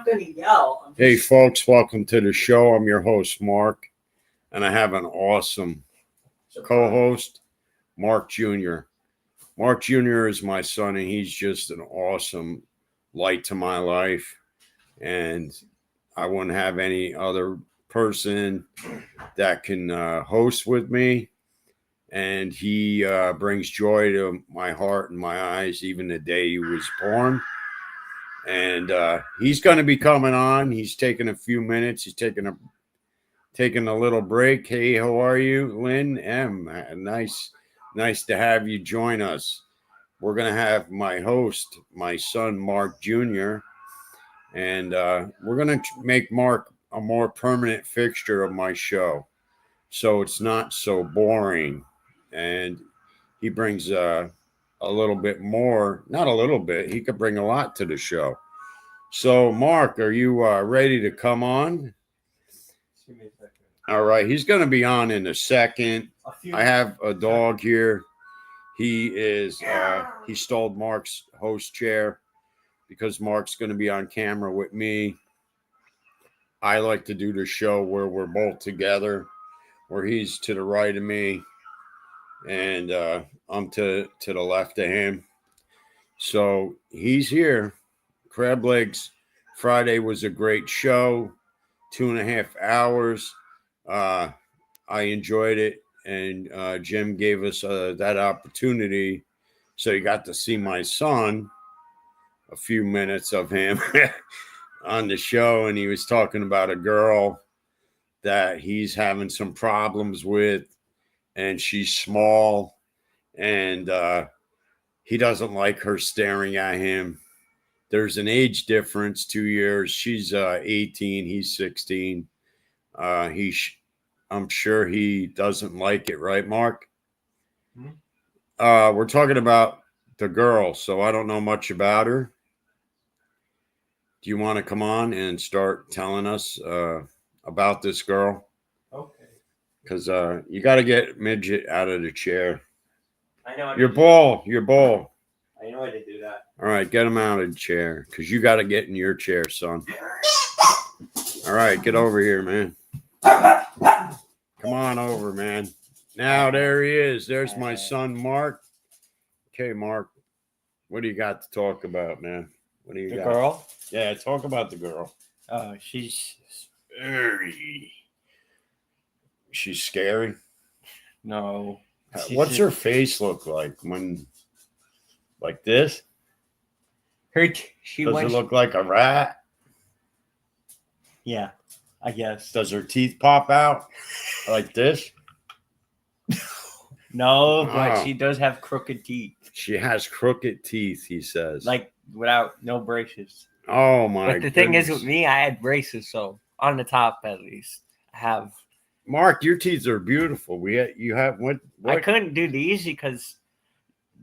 going to yell. Hey, folks, welcome to the show. I'm your host, Mark, and I have an awesome co-host, Mark Jr. Mark Jr. is my son, and he's just an awesome light to my life, and I wouldn't have any other person that can host with me, and he brings joy to my heart and my eyes even the day he was born. And he's going to be coming on. He's taking a few minutes. He's taking a little break. Hey, how are you, Lynn M? Nice to have you join us. We're going to have my host, my son, Mark Jr., and we're going to make Mark a more permanent fixture of my show, so it's not so boring. And he brings a little bit more, not a little bit. He could bring a lot to the show. So, Mark, are you ready to come on? Give me a second. All right, he's going to be on in a second. I have a dog here. He stole Mark's host chair because Mark's going to be on camera with me. I like to do the show where we're both together, where he's to the right of me and I'm to the left of him. So he's here. Crab Legs Friday was a great show, 2.5 hours. I enjoyed it, and Jim gave us that opportunity. So you got to see my son, a few minutes of him on the show, and he was talking about a girl that he's having some problems with, and she's small, and he doesn't like her staring at him. There's an age difference, 2 years. She's 18, he's 16. I'm sure he doesn't like it, right, Mark? Mm-hmm. We're talking about the girl, so I don't know much about her. Do you want to come on and start telling us about this girl? Okay. Because you got to get Midget out of the chair. I know. Your ball. I know I did do that. All right, get him out of the chair because you got to get in your chair, son. All right, get over here, man. Come on over, man. Now, there he is. There's my son, Mark. Okay, Mark, what do you got to talk about, man? What do you got? The girl? Yeah, talk about the girl. She's Scary. She's scary? no. What's her face look like when, like this? Does it look like a rat? Yeah, I guess. Does her teeth pop out like this? No, but Oh. she does have crooked teeth. She has crooked teeth, he says. Like without no braces. Oh my! But the thing is, goodness. with me, I had braces, so on the top at least, I have. Mark, your teeth are beautiful. You have what? I couldn't do these because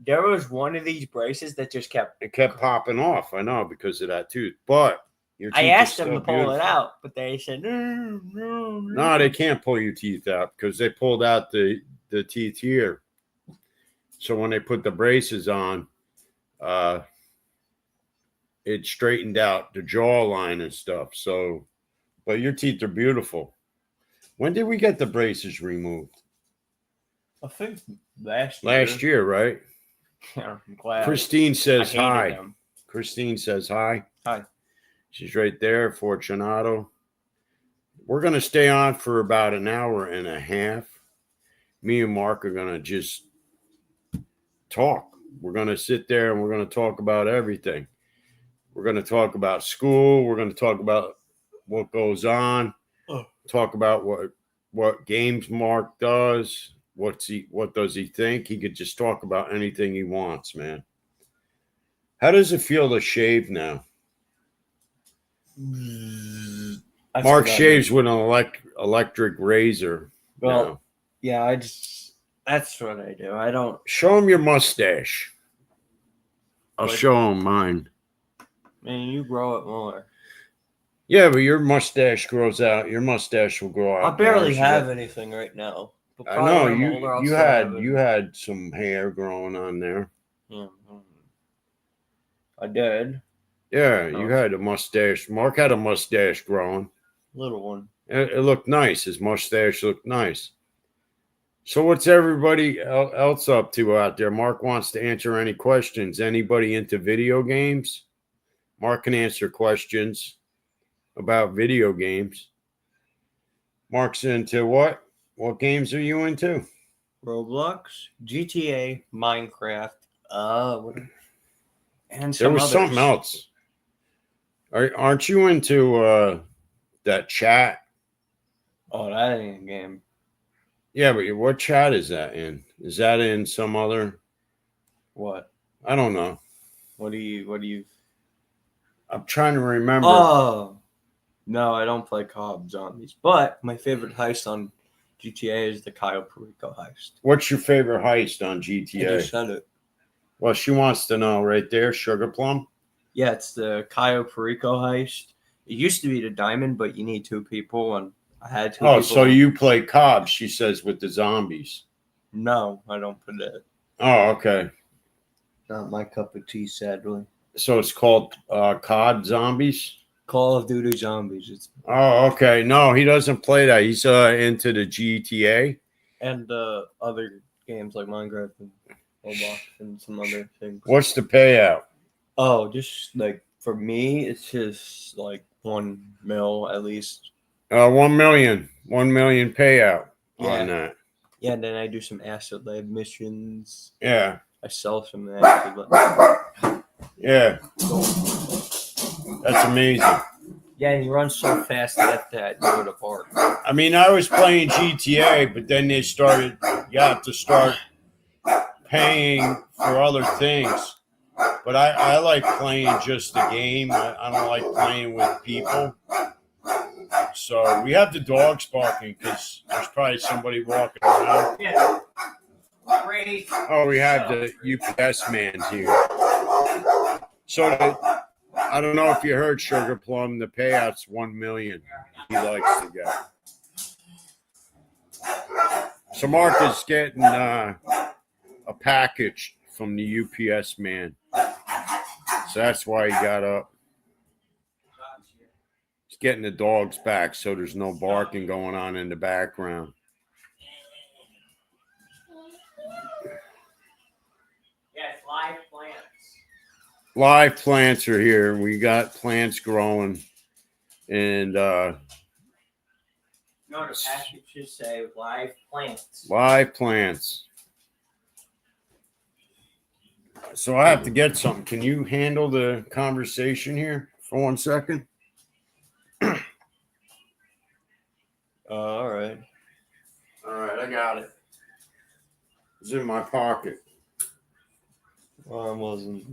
there was one of these braces that just kept. It kept popping off. I know because of that tooth. But your teeth I are asked them still to pull beautiful. it out, but they said no. No, they can't pull your teeth out because they pulled out the teeth here. So when they put the braces on, it straightened out the jawline and stuff. So, but your teeth are beautiful. When did we get the braces removed? I think last Year, right? I'm glad. Christine I says hated hi. them. Christine says hi. Hi. She's right there, Fortunato. We're going to stay on for about an hour and a half. Me and Mark are going to just talk. We're going to sit there and we're going to talk about everything. We're going to talk about school. We're going to talk about what goes on. Talk about what games Mark does. What does he think? He could just talk about anything he wants, man. How does it feel to shave now? Mark shaves with an electric razor. Well, yeah, that's what I do. I don't. Show him your mustache. I'll What? show him mine. Man, you grow it more. Yeah, but your mustache grows out. Your mustache will grow out. I barely more, so have that- anything right now. But I probably know when I'm older, I'll you start having- had some hair growing on there. Yeah, I did. Yeah, you had a mustache. Mark had a mustache growing. Little one. It looked nice. His mustache looked nice. So what's everybody else up to out there? Mark wants to answer any questions. Anybody into video games? Mark can answer questions about video games. Mark's into what? What games are you into? Roblox, GTA, Minecraft. And There some was others. something else. Aren't you into that chat? Oh, that ain't a game. Yeah, but what chat is that in? Is that in some other? What? I don't know. What do you? I'm trying to remember. Oh, no, I don't play Call of Zombies. But my favorite heist on GTA is the Cayo Perico heist. What's your favorite heist on I GTA? just said it. Well, she wants to know right there, Sugar Plum. Yeah, it's the Cayo Perico heist. It used to be the Diamond, but you need two people, and I had two Oh, people. so you play COD, she says, with the zombies. No, I don't put it. Oh, okay. Not my cup of tea, sadly. So it's called COD Zombies? Call of Duty Zombies. It's Oh, okay. No, he doesn't play that. He's into the GTA. and other games like Minecraft and Roblox and some other things. What's the payout? Oh, just like for me, it's just like 1 mil at least. 1 million. 1 million payout on that. Yeah, and then I do some acid lab missions. Yeah. I sell some acid lab. Yeah. That's amazing. Yeah, and you run so fast that go to park. I mean, I was playing GTA, but then they started, you have to start paying for other things. But I like playing just the game. I don't like playing with people. So we have the dogs barking because there's probably somebody walking around. Yeah. Great. Oh, we have the UPS man here. So I don't know if you heard, Sugar Plum, the payout's 1 million he likes to get. So Mark is getting a package from the UPS man. So that's why he got up. He's getting the dogs back so there's no barking going on in the background. Yes, live plants. Live plants are here. We got plants growing. And No, the package should say live plants. live plants. So I have to get something. Can you handle the conversation here for 1 second? All right. All right, I got it. It's in my pocket. Well, I wasn't.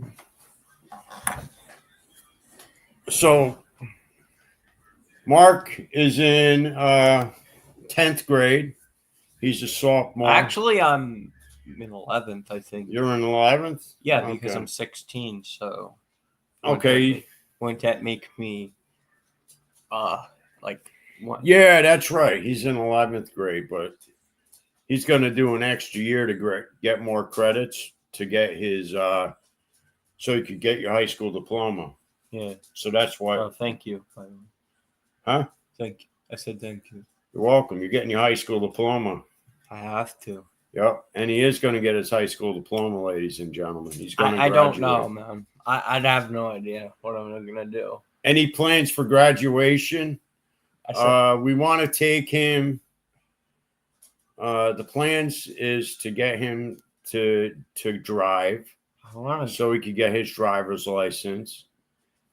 So Mark is in 10th grade. He's a sophomore. Actually, I'm in 11th, I think. You're in 11th? Yeah, because Okay. I'm 16, so. Okay. Wouldn't that make me, like, what? Yeah, that's right. He's in 11th grade, but he's going to do an extra year to get more credits to get his, so he could get your high school diploma. Yeah. So that's why. Oh, thank you. By the way. Huh? I said thank you. You're welcome. You're getting your high school diploma. I have to. Yep. And he is going to get his high school diploma, ladies and gentlemen. He's going to I don't graduate. know, man. I'd have no idea what I'm going to do. Any plans for graduation? I said, We want to take him. The plans is to get him to drive I want to, so he could get his driver's license.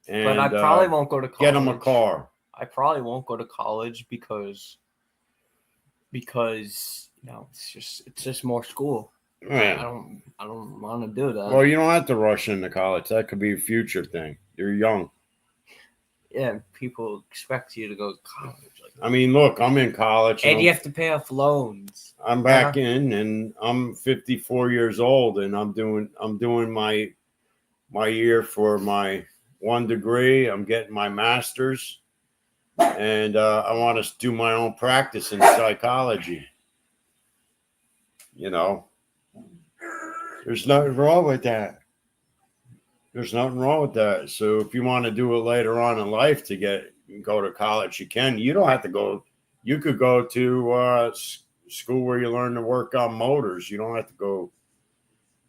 And, but I probably won't go to college. get him a car. I probably won't go to college because it's just more school. Yeah. I don't want to do that. Well, you don't have to rush into college. That could be a future thing. You're young. Yeah, people expect you to go to college. Like, I mean, look, I'm in college. and you have to pay off loans. I'm back in, and I'm 54 years old, and I'm doing my year for my 1 degree. I'm getting my master's, and I want to do my own practice in psychology. You know, there's nothing wrong with that. There's nothing wrong with that. So if you want to do it later on in life to go to college, you can. You don't have to go. You could go to school where you learn to work on motors. You don't have to go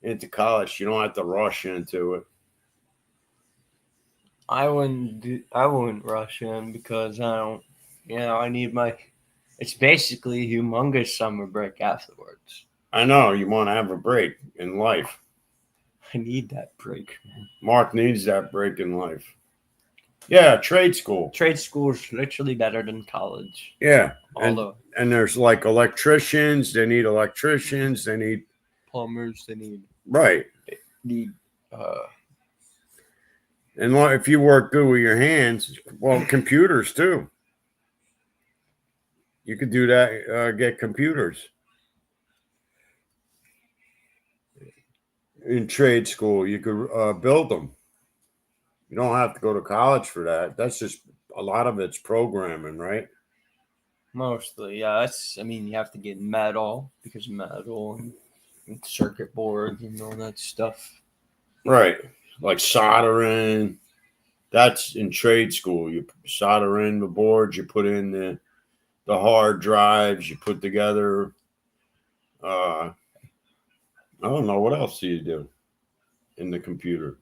into college. You don't have to rush into it. I wouldn't rush in because I don't. I need my. It's basically a humongous summer break afterwards. I know you want to have a break in life. I need that break. Mark needs that break in life. Yeah, trade school. Trade school is literally better than college. Yeah, Although and there's like electricians. They need electricians. They need plumbers, they right. need And if you work good with your hands, well, computers too. You could do that. Get computers in trade school. You could build them. You don't have to go to college for that. That's just a lot of it's programming, right? mostly. Yeah, you have to get metal because metal and circuit boards and all that stuff. Right. Like soldering. That's in trade school. You solder in the boards, you put in the hard drives, you put together. I don't know what else do you do in the computer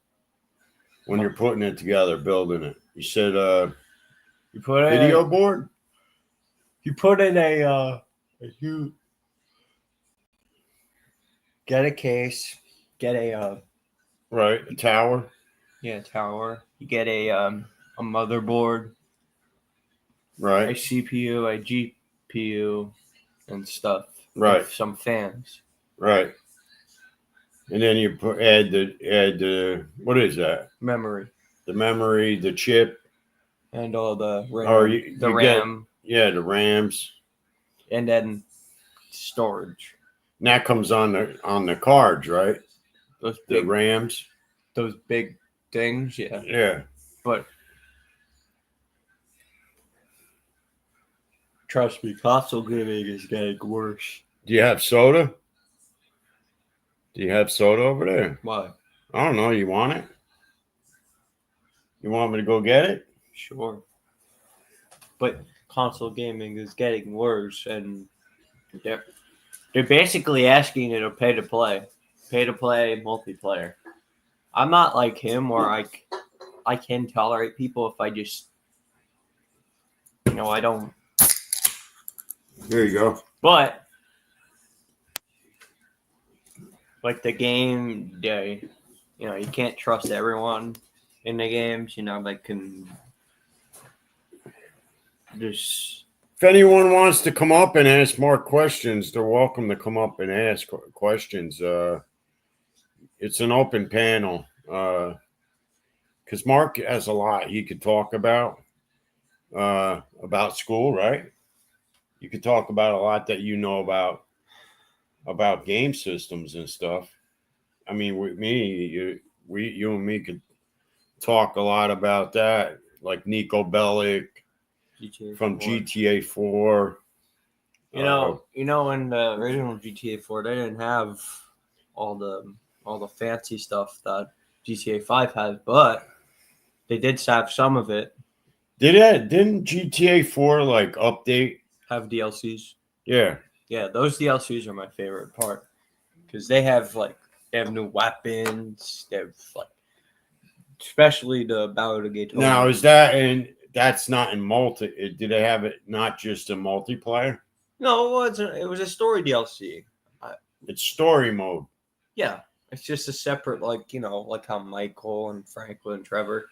when you're putting it together, building it. You said You put in video board. You put in you get a case, get a Right, a tower. tower. You get a motherboard, a Right, CPU, a GPU, and stuff. Right. With some fans. right. And then you add the what is that? Memory. The memory, the chip, And all the RAM. or you RAM. the RAMs. And then storage. And that comes on the cards, right? Those The big RAMs. those big things, yeah. Yeah. But trust me, console gaming is getting worse. Do you have soda? Do you have soda over there? Why? I don't know. You want it? You want me to go get it? Sure. But console gaming is getting worse, and they're basically asking you to pay to play multiplayer. I'm not like him where I can tolerate people if I just I don't. Here you go. But like the game, you can't trust everyone in the games. They can just. If anyone wants to come up and ask more questions, they're welcome to come up and ask questions. It's an open panel because Mark has a lot he could talk about school, right? You could talk about a lot that you know about game systems and stuff. I mean, with me, you and me could talk a lot about that, like Nico Bellic GTA from 4. GTA 4. In the original GTA 4, they didn't have all the fancy stuff that GTA 5 has, but they did have some of it. Didn't GTA 4 like update? Have DLCs. Yeah. Yeah, those DLCs are my favorite part because they have new weapons. They have especially the Battle of Gate. Now is that and that's not in multi? Did they have it not just in multiplayer? No, it wasn't. It was a story DLC. It's story mode. Yeah, it's just a separate like how Michael and Franklin and Trevor,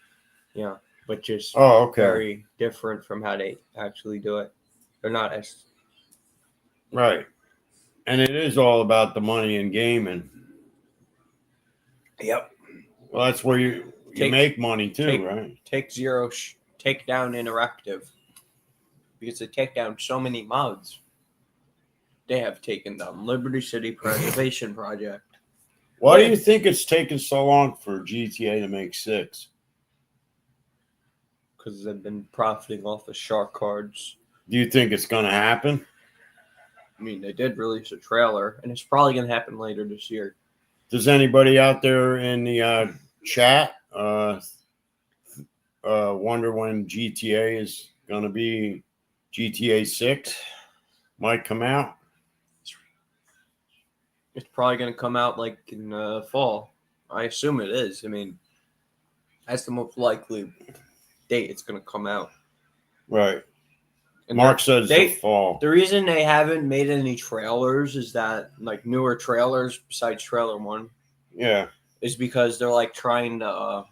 but just very different from how they actually do it. They're not as right, and it is all about the money in gaming. Yep. Well, that's where you make money too, right? Takedown Interactive, because they take down so many mods. They have taken down Liberty City Preservation Project. Why do you think it's taken so long for GTA to make 6? Because they've been profiting off the shark cards. Do you think it's going to happen? I mean, they did release a trailer, and it's probably going to happen later this year. Does anybody out there in the chat wonder when GTA is going to be. GTA 6 might come out. It's probably going to come out like in fall. I assume it is. I mean, that's the most likely date it's going to come out. Right. And Mark says the fall. The reason they haven't made any trailers is that, like, newer trailers besides trailer one, Yeah. is because they're like trying to,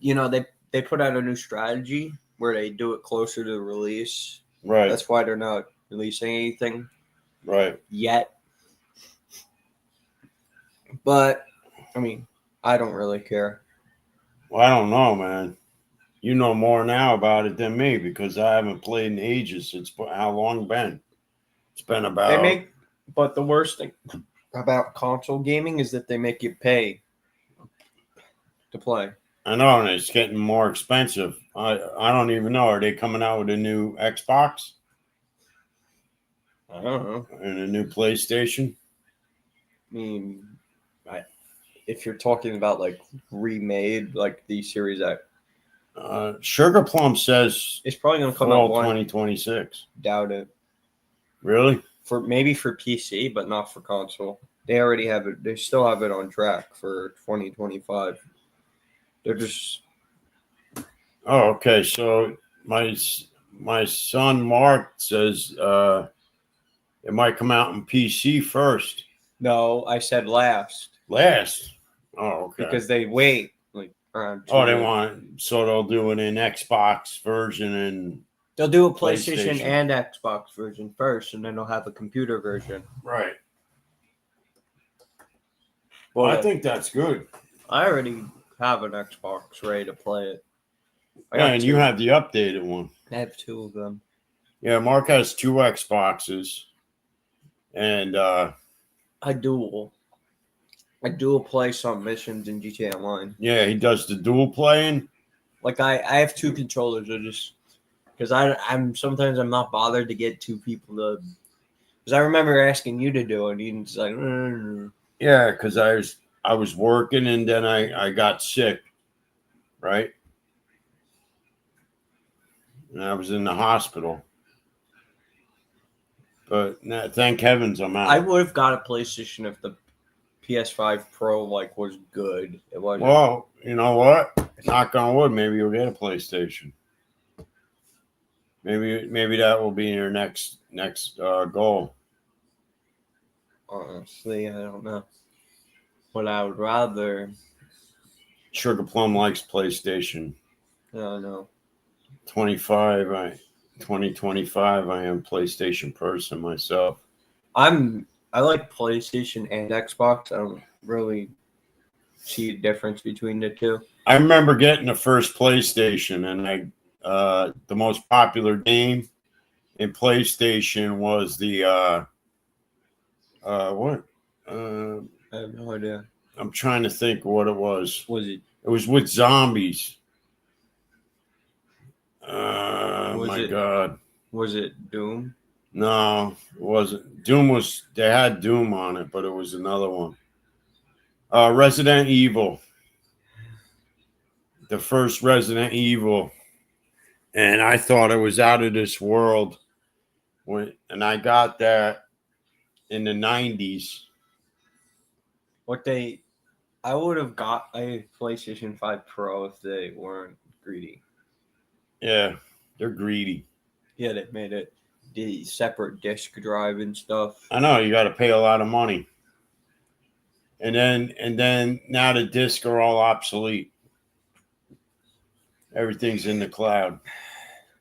they put out a new strategy where they do it closer to the release. Right. That's why they're not releasing anything Right. yet. But I mean, I don't really care. Well, I don't know, man. You know more now about it than me because I haven't played in ages. It's how long been? It's been about. But the worst thing about console gaming is that they make you pay to play. I know, and it's getting more expensive. I don't even know. Are they coming out with a new Xbox I don't know. and a new PlayStation? I mean, if you're talking about like remade, like the Series X, Sugar Plum says it's probably going to come fall out 2026. Doubt it. Really? Maybe for PC, but not for console. They already have it. They still have it on track for 2025. They're just. Oh, okay. So my son Mark says it might come out in PC first. No, I said last. Last. Oh, okay. Because they wait like around. They want, so they'll do it in Xbox version and They'll do a PlayStation PlayStation. and Xbox version first, and then they'll have a computer version. right. Well, I think that's good. I already have an Xbox ready to play it. And you have the updated one. I have two of them. Yeah, Mark has 2 Xboxes, and I dual play some missions in GTA Online. yeah, he does the dual playing. Like I have 2 controllers. I just because I'm sometimes I'm not bothered to get 2 people to. Because I remember asking you to do it, and he's like, Yeah, because I was working and then I got sick, right? And I was in the hospital. But thank heavens I'm out. I would have got a PlayStation if the PS5 Pro was good. It was. Well, you know what? Knock on wood, maybe you'll get a PlayStation. Maybe that will be your next goal. Honestly, I don't know. But I would rather. Sugar Plum likes PlayStation. I don't know. 2025, I am PlayStation person myself. I like PlayStation and Xbox. I don't really see a difference between the two. I remember getting the first PlayStation, and the most popular game in PlayStation was the what? I have no idea. I'm trying to think what it was. Was it? It was with zombies. God. Was it Doom? No, it wasn't. They had Doom on it, but it was another one. Resident Evil. The first Resident Evil. And I thought it was out of this world. And I got that in the 90s. I would have got a PlayStation 5 Pro if they weren't greedy. Yeah, they're greedy. Yeah, they made it the separate disk drive and stuff. I know, you got to pay a lot of money. And then now the discs are all obsolete. Everything's in the cloud.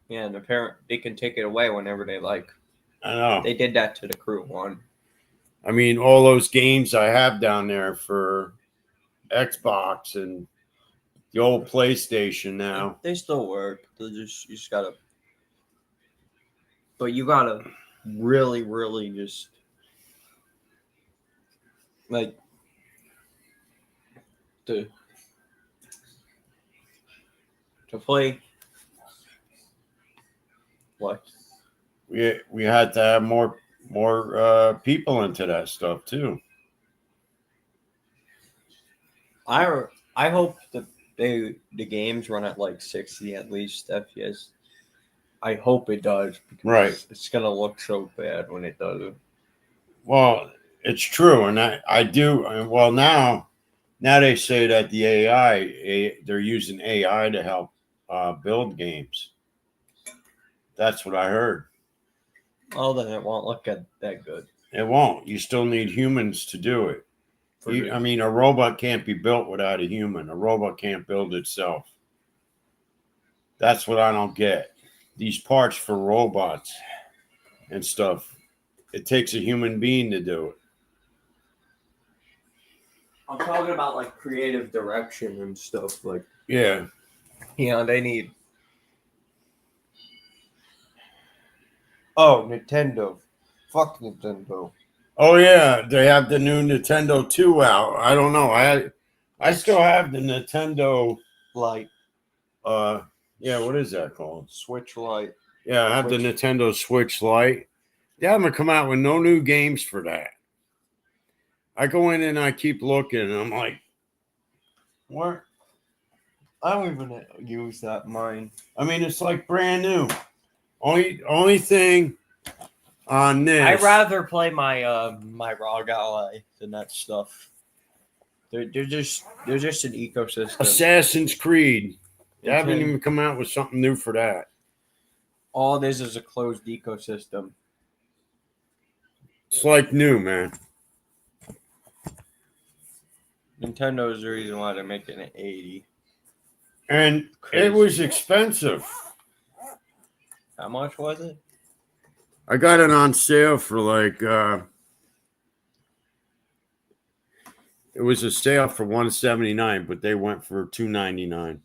Yeah, and they can take it away whenever they like. I know. They did that to the Crew 1. I mean, all those games I have down there for Xbox and the old PlayStation now. They still work. You just gotta. But you gotta really, really just to play. What? We had to have more people into that stuff too. I hope the games run at like 60 at least FPS. I hope it does because Right. it's gonna look so bad when it doesn't. Well, it's true, and I do. Well, now they say that the they're using AI to help build games. That's what I heard. Oh, then it won't look that good. It won't. You still need humans to do it. For sure. I mean, a robot can't be built without a human. A robot can't build itself. That's what I don't get. These parts for robots and stuff, it takes a human being to do it. I'm talking about like creative direction and stuff. Like, Yeah. they need. Oh, Nintendo. Fuck Nintendo. Oh yeah, they have the new Nintendo 2 out. I don't know. I still have the Nintendo Like yeah, what is that called? Switch Lite. Yeah, I have the Nintendo Switch Lite. They haven't come out with no new games for that. I go in and I keep looking and I'm like, what? I don't even use that mine. I mean, it's like brand new. Only thing on this. I'd rather play my my ROG Ally than that stuff. They're just an ecosystem. Assassin's Creed. They Okay. haven't even come out with something new for that. All this is a closed ecosystem. It's like new, man. Nintendo is the reason why they're making it 80. And Crazy. it was expensive. How much was it? I got it on sale for like it was a sale for $179, but they went for $299.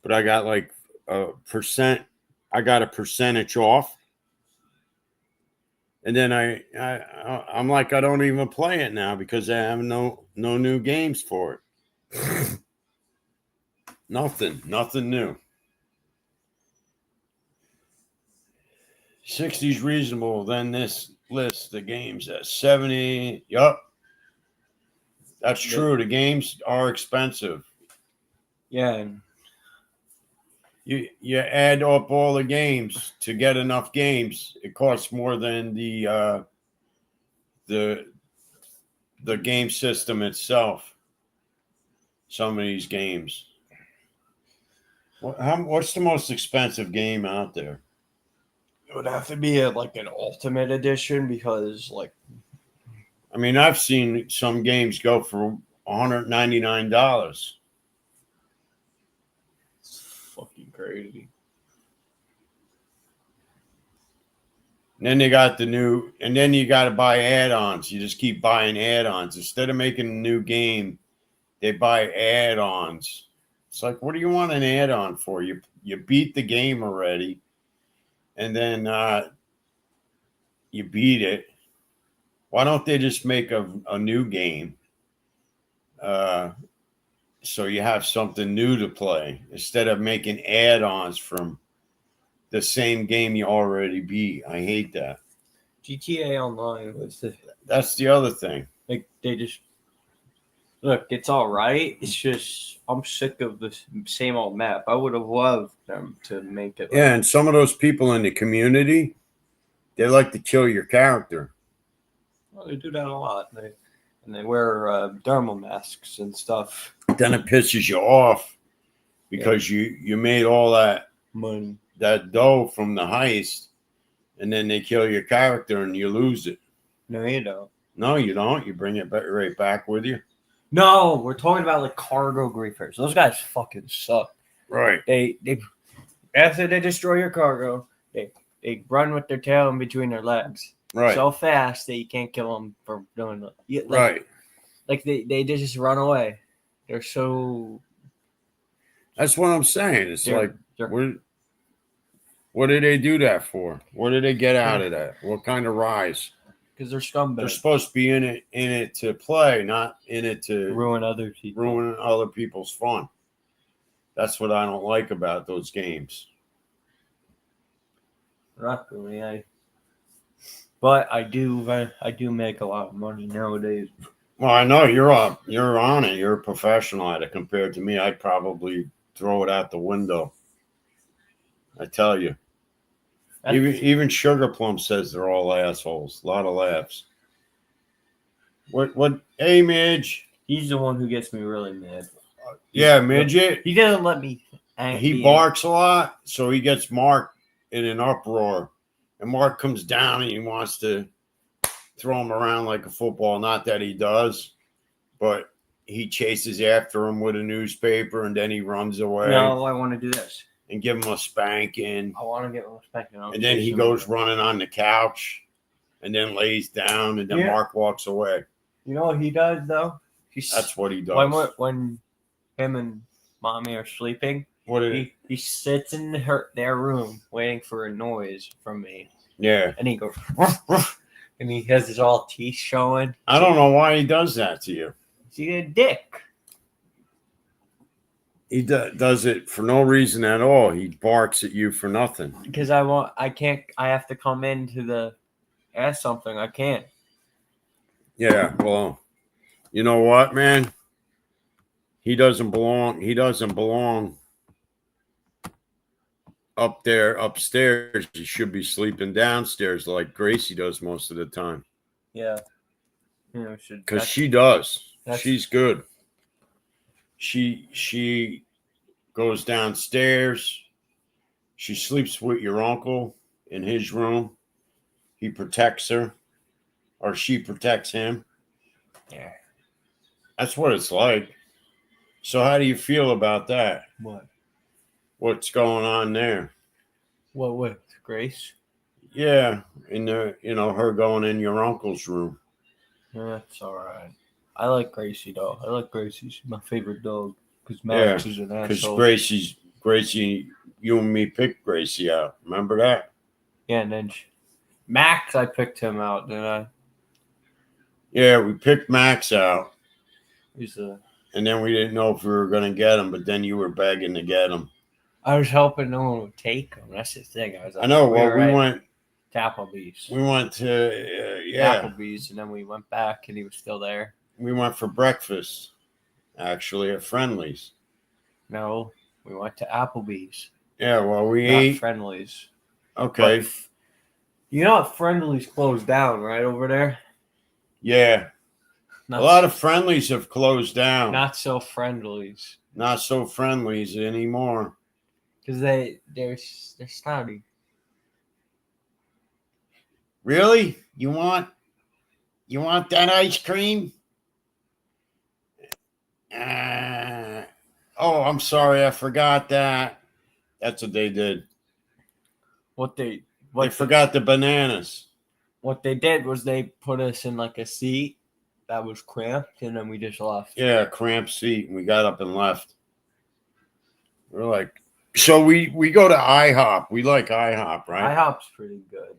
But I got like I got a percentage off. And then I'm like, I don't even play it now because I have no new games for it. Nothing new. 60's reasonable. Then this list the games at 70. Yup. That's true. The games are expensive. Yeah, and You add up all the games to get enough games. It costs more than the game system itself. Some of these games. What's the most expensive game out there? it would have to be like an Ultimate Edition because, like, I mean, I've seen some games go for $199. it's fucking crazy. And then they got and then you got to buy add-ons. You just keep buying add-ons. Instead of making a new game, they buy add-ons. It's like, what do you want an add-on for? You beat the game already, and then you beat it. Why don't they just make a new game so you have something new to play instead of making add-ons from the same game you already beat? I hate that. GTA Online was That's the other thing. like they just look. It's all right. It's just I'm sick of the same old map. I would have loved them to make it. Yeah, and some of those people in the community, they like to kill your character. Well, they do that a lot. They wear thermal masks and stuff. Then it pisses you off because you made all that Money. that dough from the heist, and then they kill your character and you lose it. No, you don't. No, you don't. You bring it right back with you. No, we're talking about like cargo griefers. Those guys fucking suck. Right. They after they destroy your cargo, they run with their tail in between their legs. Right. So fast that you can't kill them for doing it. Right. Like they just run away. They're so. That's what I'm saying. It's like, they're- what did they do that for? What did they get out of that? What kind of rise? because they're scumbags. They're supposed to be in it to play, not in it to ruin other people. ruin other people's fun. That's what I don't like about those games. Not really. But I do make a lot of money nowadays. Well, I know you're up. You're on it. You're a professional at it compared to me. I'd probably throw it out the window. I tell you. Even Sugar Plum says they're all assholes. A lot of laughs. What hey Midge? He's the one who gets me really mad. Yeah, Midget. He doesn't let me. He barks a lot, so he gets Mark in an uproar. And Mark comes down and he wants to throw him around like a football. Not that he does, but he chases after him with a newspaper and then he runs away. No, I want to do this. And give him a spanking. I want to get more spanking. And then he goes running on the couch and then lays down and then Mark walks away. You know what he does, though? That's what he does. When him and Mommy are sleeping, he sits in their room waiting for a noise from me. Yeah. And he goes, ruff, ruff, and he has his all teeth showing. I don't know why he does that to you. He's a dick. He does it for no reason at all. He barks at you for nothing. Because I have to come into the ask something. I can't. Yeah, well, you know what, man? He doesn't belong. He doesn't belong up there upstairs. He should be sleeping downstairs like Gracie does most of the time. Yeah. Because she does. She's good. She goes downstairs. She sleeps with your uncle in his room. He protects her, or she protects him. Yeah. That's what it's like. So how do you feel about that? What? What's going on there? What with Grace? Yeah, her going in your uncle's room. Yeah, that's all right. I like Gracie though. I like Gracie. She's my favorite dog because Max is an asshole. Because Gracie, you and me picked Gracie out. Remember that? Yeah, and then Max, I picked him out, didn't I? Yeah, we picked Max out. And then we didn't know if we were going to get him, but then you were begging to get him. I was hoping no one would take him. That's the thing. I know. Well, we went to Applebee's. We went to Applebee's, and then we went back, and he was still there. We went for breakfast, actually, at Friendly's. No, we went to Applebee's. Yeah, well, we ate Friendly's. Okay. But you know what? Friendly's closed down, right over there. Yeah. A lot of Friendly's have closed down. Not so Friendly's. Not so Friendly's anymore. Because they're snotty. Really? You want that ice cream? Oh, I'm sorry, I forgot that. That's what they did. They forgot the bananas. What they did was they put us in like a seat that was cramped, and then we just left. Yeah, cramped seat, and we got up and left. We're like, so we go to IHOP. We like IHOP, right? IHOP's pretty good.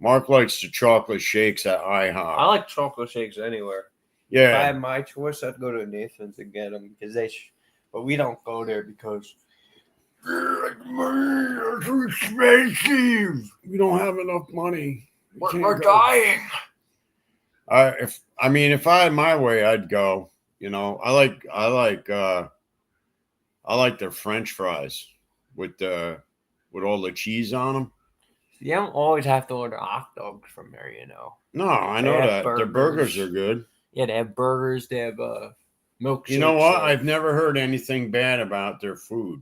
Mark likes the chocolate shakes at IHOP. I like chocolate shakes anywhere. Yeah. If I had my choice, I'd go to Nathan's and get them because but we don't go there because it's too expensive. We don't have enough money. We're dying. If I had my way, I'd go. I like their French fries with all the cheese on them. You don't always have to order hot dogs from there, No, I know that. Their burgers are good. Yeah, they have burgers. They have milkshakes. You know what? I've never heard anything bad about their food.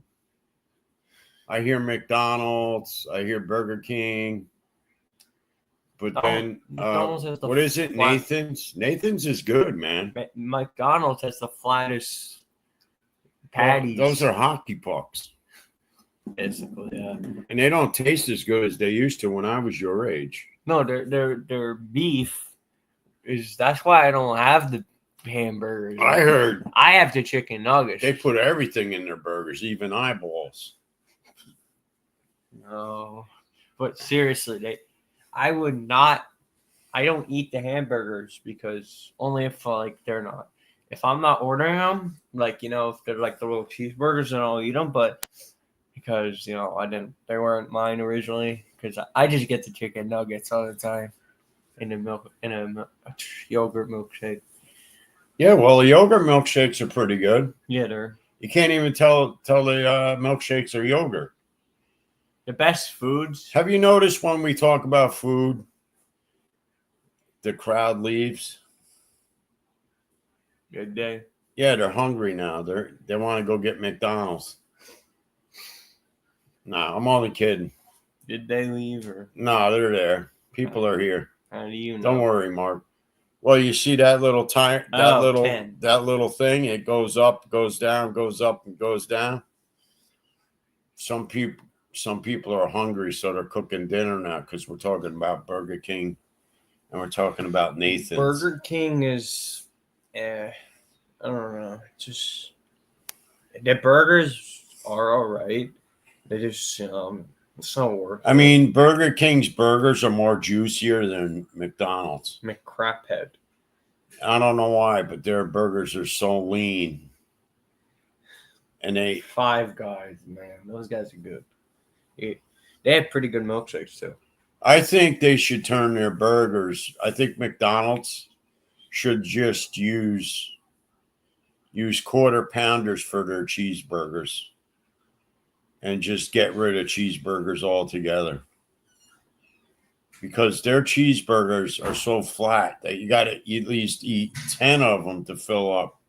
I hear McDonald's. I hear Burger King. But then, what is it? Nathan's? Nathan's is good, man. McDonald's has the flattest patties. Those are hockey pucks. Basically, yeah. And they don't taste as good as they used to when I was your age. No, their beef is. That's why I don't have the hamburgers. I heard. I have the chicken nuggets. They put everything in their burgers, even eyeballs. No, but seriously, I would not. I don't eat the hamburgers because only if they're not. If I'm not ordering them, if they're like the little cheeseburgers, then I'll eat them. But because they weren't mine originally. Because I just get the chicken nuggets all the time in a yogurt milkshake. Yeah, well, the yogurt milkshakes are pretty good. Yeah, they're You can't even tell the milkshakes are yogurt. the best foods. Have you noticed when we talk about food, the crowd leaves? Good day. Yeah, they're hungry now. They want to go get McDonald's. Nah, I'm only kidding. Did they leave or No, they're there. People are here. how do you know? Don't worry, Mark. Well, you see that little time, Oh, 10. that little thing. It goes up, goes down, goes up, and goes down. Some people are hungry, so they're cooking dinner now because we're talking about Burger King and we're talking about Nathan's. Burger King is, I don't know. Just the burgers are all right. They just it's not worth. I mean, Burger King's burgers are more juicier than McDonald's. McCraphead. I don't know why, but their burgers are so lean. And they Five Guys, man, those guys are good. They have pretty good milkshakes too. I think they should turn their burgers. I think McDonald's should just use quarter pounders for their cheeseburgers and just get rid of cheeseburgers altogether. Because their cheeseburgers are so flat that you got to at least eat 10 of them to fill up.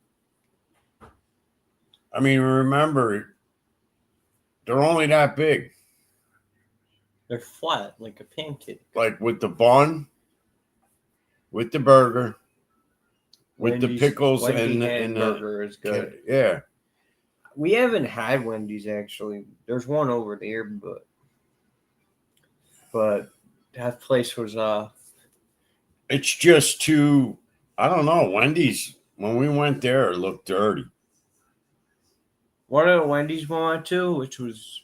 I mean, remember, they're only that big. They're flat like a pancake. Like with the bun, with the burger, with the pickles and the burger is good. Yeah. We haven't had Wendy's actually. There's one over there, but that place was It's just too. I don't know. Wendy's when we went there, it looked dirty. one of the Wendy's we went to, which was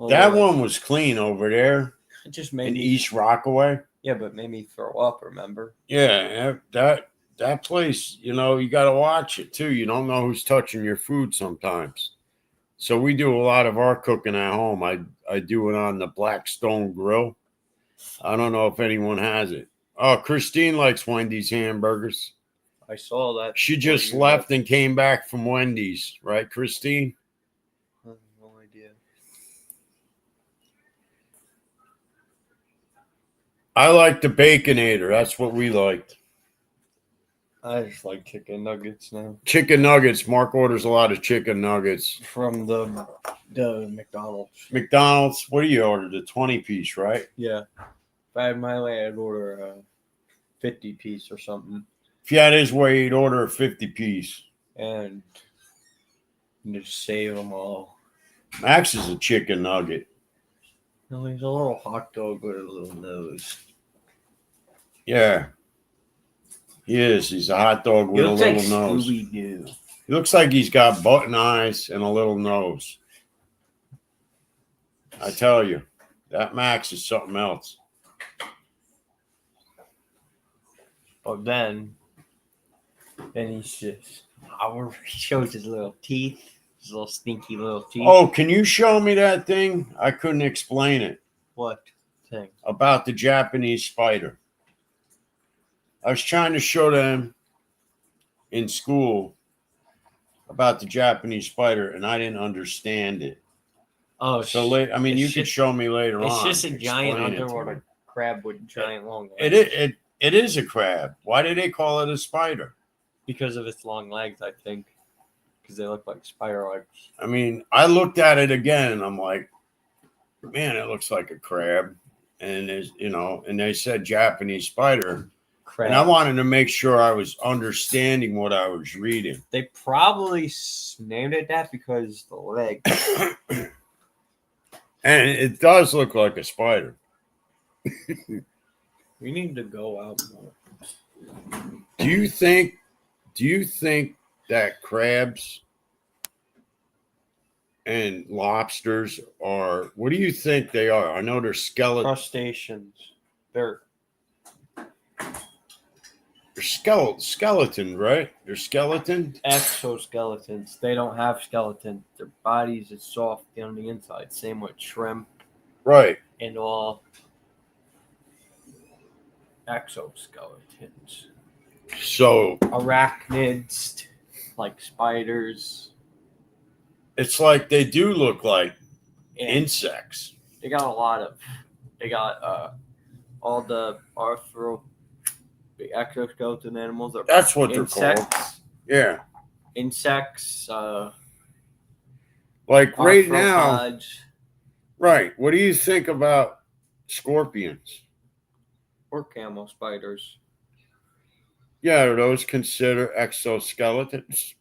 That one was clean over there it just made in me, East Rockaway. yeah, but made me throw up. Remember? Yeah, that place. You know, you got to watch it too. You don't know who's touching your food sometimes. So we do a lot of our cooking at home. I do it on the Blackstone Grill. I don't know if anyone has it. Oh, Christine likes Wendy's hamburgers. I saw that. She just left and came back from Wendy's, right, Christine? I have no idea. I like the Baconator. That's what we liked. I just like chicken nuggets now. Chicken nuggets. Mark orders a lot of chicken nuggets. From the McDonald's. McDonald's, what do you order? The 20-piece, right? Yeah. If I had my way, I'd order a 50-piece or something. If he had his way, he'd order a 50-piece. And just save them all. Max is a chicken nugget. No, he's a little hot dog with a little nose. Yeah. He is. He's a hot dog with a little nose. Scooby-Doo. He looks like he's got button eyes and a little nose. I tell you, that Max is something else. But then he's just, he shows his little teeth, his little stinky little teeth. Oh, can you show me that thing? I couldn't explain it. What thing? About the Japanese spider. I was trying to show them in school about the Japanese spider, and I didn't understand it. Oh, So, I mean, you could show me later on. It's just a giant Explain it to underwater me. crab with giant long legs. It is a crab. Why do they call it a spider? Because of its long legs, I think. Because they look like spider legs. I mean, I looked at it again, and I'm like, man, it looks like a crab. And there's, and they said Japanese spider. Crab. And I wanted to make sure I was understanding what I was reading. They probably named it that because the leg. And it does look like a spider. We need to go out more. Do you think that crabs and lobsters are, what do you think they are? I know they're Crustaceans. They're skeleton, right? They're skeleton. exoskeletons. They don't have skeletons. Their bodies is soft on the inside. Same with shrimp Right. and all exoskeletons. So arachnids, like spiders. it's like they do look like And insects. they got a lot of. They got all the the exoskeleton animals are That's what they're called. insects. Yeah. Insects. Like right now, arthropods, right. What do you think about scorpions? or camel spiders. Yeah, are those considered exoskeletons?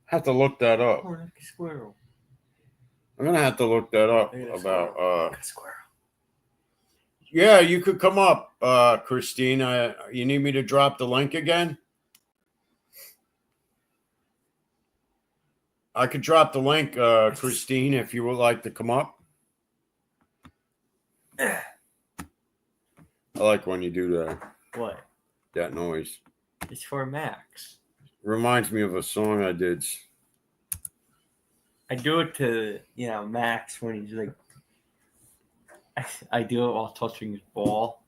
Have to look that up. Or like a squirrel. I'm gonna have to look that up Look at a about Like a squirrel. yeah, you could come up, Christine. You need me to drop the link again? I could drop the link, Christine, if you would like to come up. I like when you do What? that noise. It's for Max. Reminds me of a song I did. I do it to Max when he's like. I do it while touching his ball.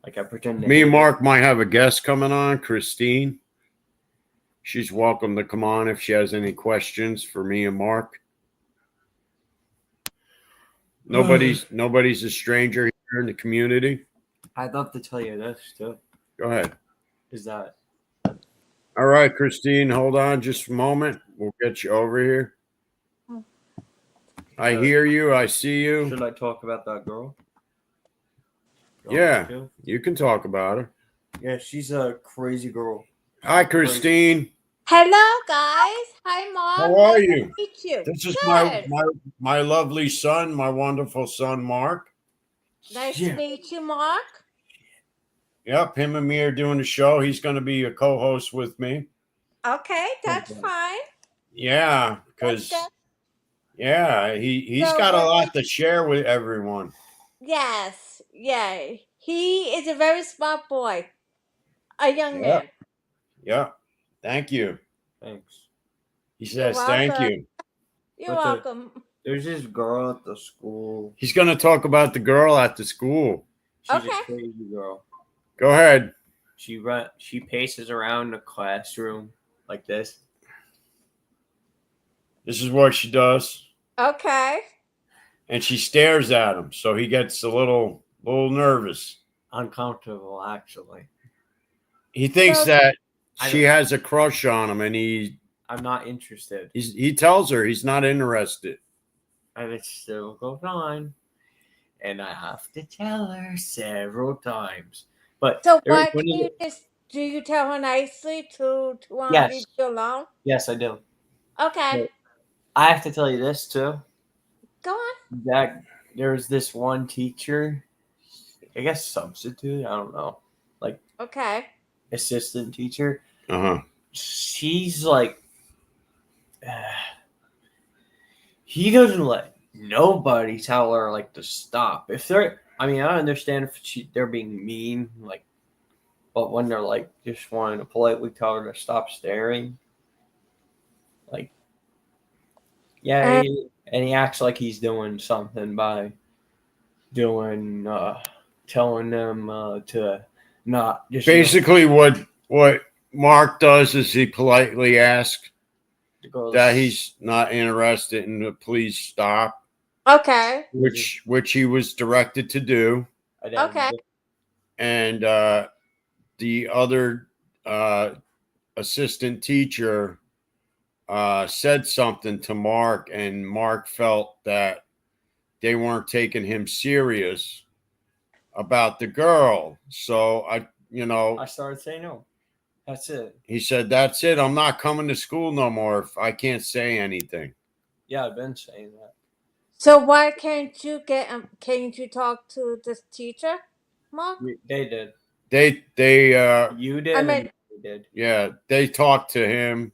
Like I pretend. Me and Mark might have a guest coming on, Christine. She's welcome to come on if she has any questions for me and Mark. Nobody's a stranger here in the community. I'd love to tell you this too. Go ahead. Is that All right, Christine, hold on just a moment. We'll get you over here. I hear you. I see you. should I talk about that girl? Yeah. You can talk about her. Yeah, she's a crazy girl. Hi, Christine. Hello, guys. Hi, Mom. How are Nice you? to meet you. This is Good. my lovely son, my wonderful son, Mark. Nice Yeah. to meet you, Mark. Yep, him and me are doing the show. He's going to be a co-host with me. Okay, that's Okay. fine. Yeah, because That's good. yeah, he's So got a what lot to share with everyone. Yes, yeah. He is a very smart boy, a young Yeah. man. Yeah, thank you. Thanks. He says You're thank welcome. you. You're But the- welcome. There's this girl at the school. He's going to talk about the girl at the school. She's Okay. a crazy girl. Go ahead. She paces around the classroom like this. This is what she does. Okay. And she stares at him, so he gets a little nervous. Uncomfortable, actually. He thinks So- that I she has a crush on him, and I'm not interested. he tells her he's not interested. And it still goes on. And I have to tell her several times. But So there- why when can't you- you do you tell her nicely to Yes. leave you alone? yes, I do. Okay. But- I have to tell you this too. Go on. That there's this one teacher, I guess substitute, I don't know, Okay. assistant teacher. Uh-huh. She's like, he doesn't let nobody tell her like to stop. If they're, I mean, I understand if they're being mean, like, but when they're like just wanting to politely tell her to stop staring, like, yeah, and he acts like he's doing something by doing, telling them to not just Basically, what Mark does is he politely asks to go that he's not interested and to please stop, Okay. which he was directed to do. Okay. And the other assistant teacher said something to Mark, and Mark felt that they weren't taking him serious about the girl. So I started saying no. That's it. he said, "That's it. I'm not coming to school no more if I can't say anything." Yeah, I've been saying that. So why can't you can't you talk to this teacher, Mark? They did. They You did. I and mean- they did. yeah, they talked to him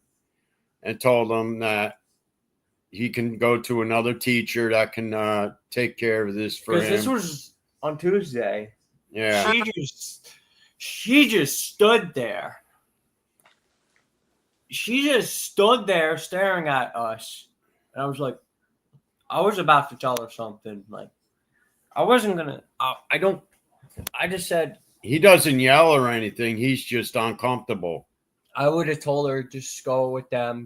and told him that he can go to another teacher that can take care of this for Because him. this was on Tuesday. Yeah. She just stood there. She just stood there staring at us, and I was like, I was about to tell her something. Like, I wasn't gonna. I just said, he doesn't yell or anything. He's just uncomfortable. I would have told her just go with them,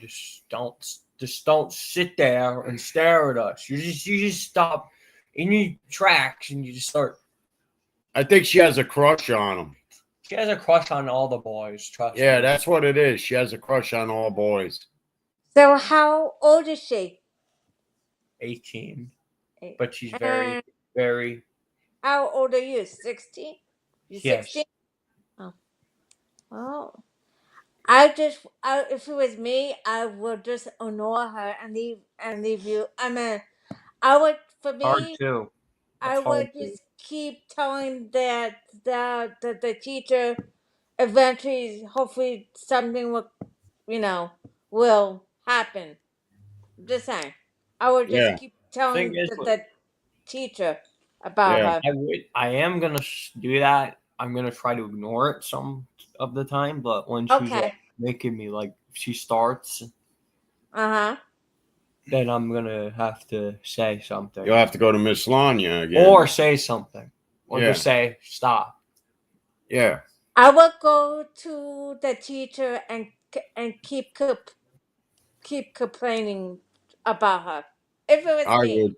just don't sit there and stare at us. You just stop in your tracks and you just start. I think she has a crush on him. She has a crush on all the boys, trust Yeah, me. that's what it is. She has a crush on all boys. So how old is she? 18. Eight. But she's very, very. How old are you? 16? You Yes. 16? Oh. If it was me, I would just ignore her and leave you. I mean, Hard too. I That's hard would too. just keep telling that the teacher eventually, hopefully, something will happen. Just saying, I would just Yeah. keep telling Thing is, the teacher about Yeah. her. I am gonna do that. I'm gonna try to ignore it some of the time, but when she's Okay. making me like she starts, Uh-huh. then I'm gonna have to say something You'll have to go to Miss Lanya again. or say something or Yeah. just say stop. Yeah. I would go to the teacher and keep complaining about her. If it was I me. would.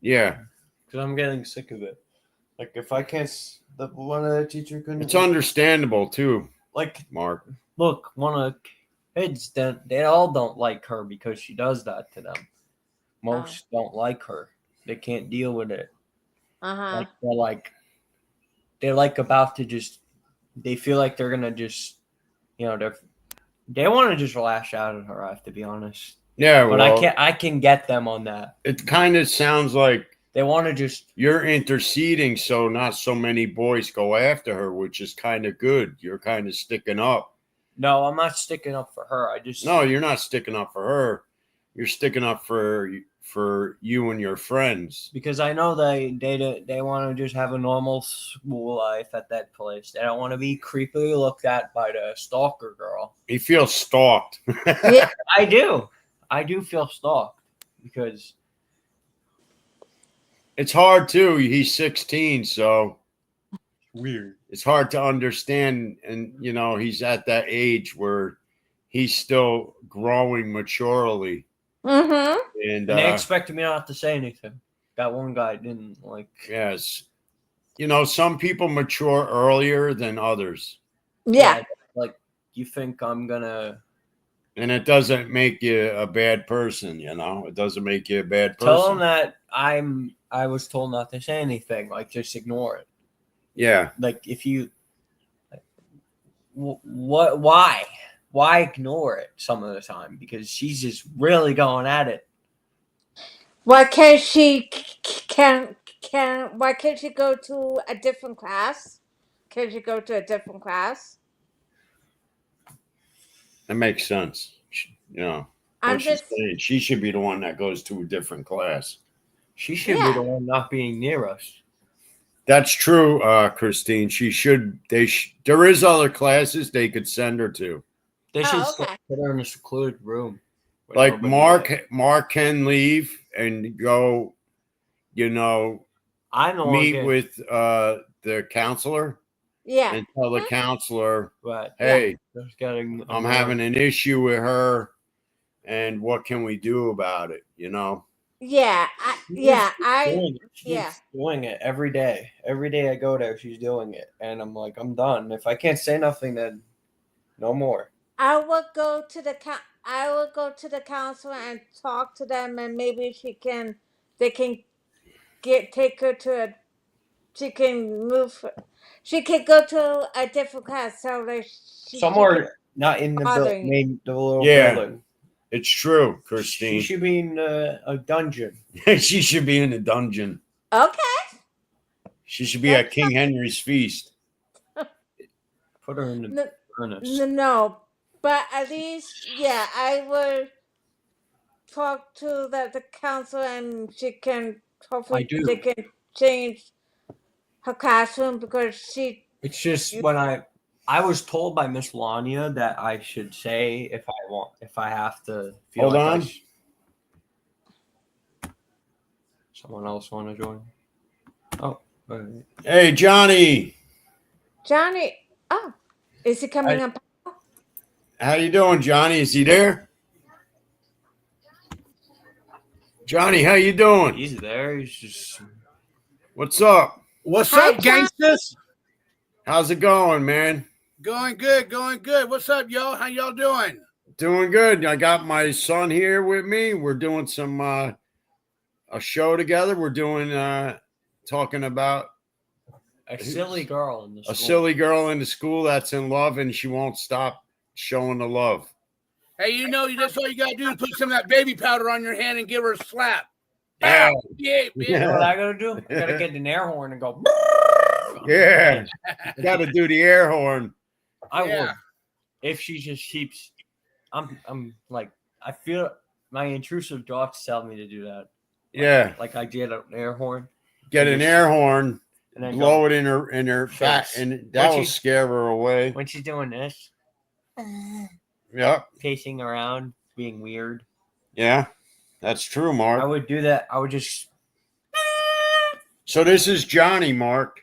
Yeah. Because I'm getting sick of it. Like if I can't, the one of the teacher couldn't. It's understandable too, like Mark. look, one of the kids they all don't like her because she does that to them. Most don't like her. They can't deal with it. Uh-huh. They're about to just. They feel like they're gonna just, they want to just lash out at her. I have to be honest. Yeah, But well, I can get them on that. it kind of sounds like They want to just. you're interceding so not so many boys go after her, which is kind of good. You're kind of sticking up. No, I'm not sticking up for her. I just. No, you're not sticking up for her. You're sticking up for you and your friends. Because I know they want to just have a normal school life at that place. They don't want to be creepily looked at by the stalker girl. He feels stalked. Yeah. I do feel stalked because It's hard too. He's 16, so weird. it's hard to understand. And he's at that age where he's still growing maturely. Mm-hmm. And And they expected me not to say anything. That one guy didn't like. yes, some people mature earlier than others, Yeah. Like you think I'm gonna and it doesn't make you a bad person. It doesn't make you a bad person. tell them that I was told not to say anything. Like just ignore it. Yeah, Like if you. What? Why ignore it some of the time? Because she's just really going at it. Why can't she why can't she go to a different class? Can she go to a different class? that makes sense. I'm What she's just saying. She should be the one that goes to a different class. She should Yeah. be the one not being near us. That's true, Christine. She should. There is other classes they could send her to. They should okay. put her in a secluded room. with Like nobody there. Mark can leave and go. I know Meet with the counselor Yeah. and tell the counselor, but hey, just getting. I'm having an issue with her, and what can we do about it? Yeah. She's doing it every day. Every day I go there, she's doing it, and I'm like, I'm done. If I can't say nothing, then no more. I would go to the counselor and talk to them, and maybe they can take her to she can go to a different class, so like Somewhere not in the bothering main the little Yeah. building. It's true, She Christine. should be in a dungeon. She should be in a dungeon. Okay. She should be at King Henry's feast. Put her in the No, furnace. no, but at least I would talk to the counselor, and she can hopefully do. they can change her classroom because she. It's just when I was told by Miss Lania that I should say if I have to feel Hold like on. Someone else want to join? Oh, all right. Hey, Johnny. Johnny. Oh, is he coming up? How you doing, Johnny? Is he there? Johnny, how you doing? He's there. He's just. What's up? What's Hi, up, gangsters? How's it going, man? Going good, going good. What's up, y'all? How y'all doing? Doing good. I got my son here with me. We're doing some a show together. We're doing talking about A silly girl in the school. a silly girl in the school that's in love and she won't stop showing the love. Hey, you know, that's all you gotta do is put some of that baby powder on your hand and give her a slap. Yeah. Pow! Yeah, man. You know what I gotta do? I gotta get an air horn and go. Yeah. Got to do the air horn. I Yeah. would. If she just keeps, I'm like, I feel my intrusive thoughts tell me to do that. Yeah. Like I did an air horn Get an air horn, and then blow go, it in her back, Face. and that will When she- scare her away. when she's doing this, Yep. pacing around, being weird. Yeah. That's true, I Mark. would do that. I would just. So this is Johnny, Mark.